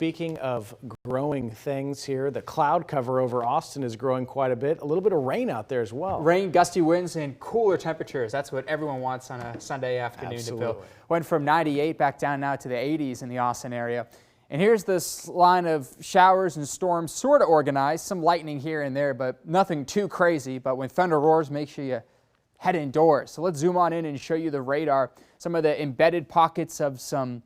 speaking of growing things here, the cloud cover over Austin is growing quite a bit. A little bit of rain out there as well. Rain, gusty winds, and cooler temperatures. That's what everyone wants on a Sunday afternoon. Absolutely. To feel. Went from 98 back down now to the 80s in the Austin area. And here's this line of showers and storms, sort of organized. Some lightning here and there, but nothing too crazy. But when thunder roars, make sure you head indoors. So let's zoom on in and show you the radar. Some of the embedded pockets of some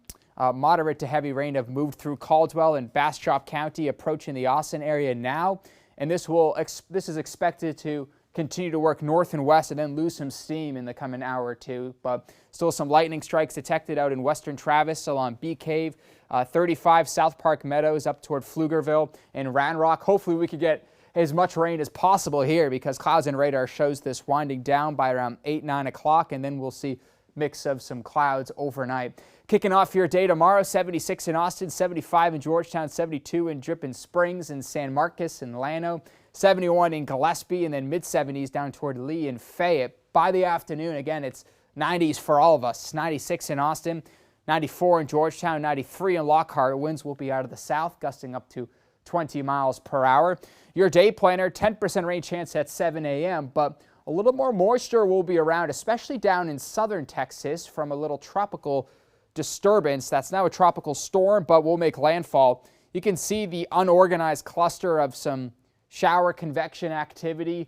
moderate to heavy rain have moved through Caldwell and Bastrop County, approaching the Austin area now. And this is expected to continue to work north and west and then lose some steam in the coming hour or two. But still some lightning strikes detected out in western Travis along Bee Cave, 35 South Park Meadows up toward Pflugerville and Ranrock. Hopefully we could get as much rain as possible here because clouds and radar shows this winding down by around 8, 9 o'clock, and then we'll see mix of some clouds overnight. Kicking off your day tomorrow, 76 in Austin, 75 in Georgetown, 72 in Dripping Springs and San Marcos and Llano, 71 in Gillespie, and then mid-70s down toward Lee and Fayette. By the afternoon, again, it's 90s for all of us. 96 in Austin, 94 in Georgetown, 93 in Lockhart. Winds will be out of the south, gusting up to 20 miles per hour. Your day planner, 10% rain chance at 7 a.m., but a little more moisture will be around, especially down in southern Texas from a little tropical disturbance. That's now a tropical storm, but will make landfall. You can see the unorganized cluster of some shower convection activity.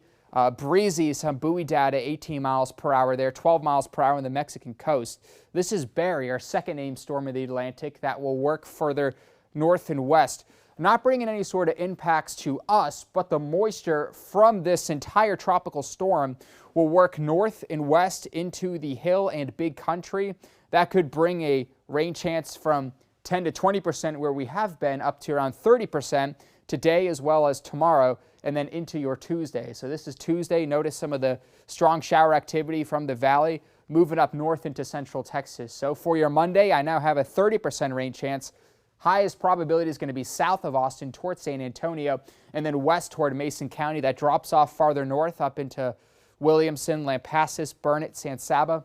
Breezy, some buoy data, 18 miles per hour there, 12 miles per hour on the Mexican coast. This is Barry, our second named storm of the Atlantic, that will work further north and west. Not bringing any sort of impacts to us, but the moisture from this entire tropical storm will work north and west into the hill and big country. That could bring a rain chance from 10 to 20% where we have been up to around 30% today as well as tomorrow and then into your Tuesday. So this is Tuesday. Notice some of the strong shower activity from the valley moving up north into central Texas. So for your Monday, I now have a 30% rain chance. Highest probability is going to be south of Austin towards San Antonio and then west toward Mason County. That drops off farther north up into Williamson, Lampasas, Burnett, San Saba,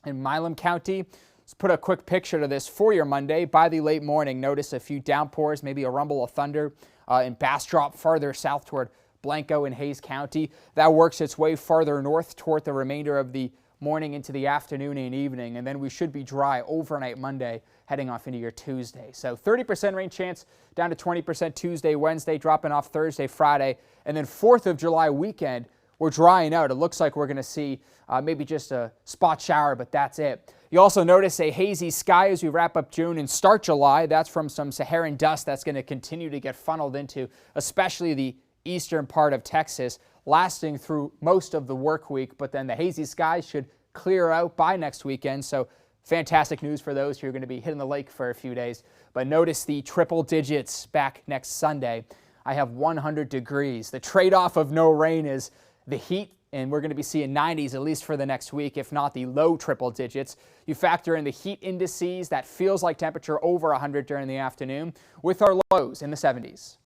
and Milam County. Let's put a quick picture to this for your Monday. By the late morning, notice a few downpours, maybe a rumble of thunder in Bastrop farther south toward Blanco and Hayes County. That works its way farther north toward the remainder of the morning into the afternoon and evening, and then we should be dry overnight Monday heading off into your Tuesday. So 30% rain chance down to 20% Tuesday, Wednesday, dropping off Thursday, Friday, and then 4th of July weekend, we're drying out. It looks like we're going to see maybe just a spot shower, but that's it. You also notice a hazy sky as we wrap up June and start July. That's from some Saharan dust that's going to continue to get funneled into especially the eastern part of Texas, lasting through most of the work week, but then the hazy skies should clear out by next weekend. So fantastic news for those who are going to be hitting the lake for a few days. But notice the triple digits back next Sunday. I have 100 degrees. The trade-off of no rain is the heat, and we're going to be seeing 90s at least for the next week, if not the low triple digits. You factor in the heat indices, that feels like temperature over 100 during the afternoon, with our lows in the 70s.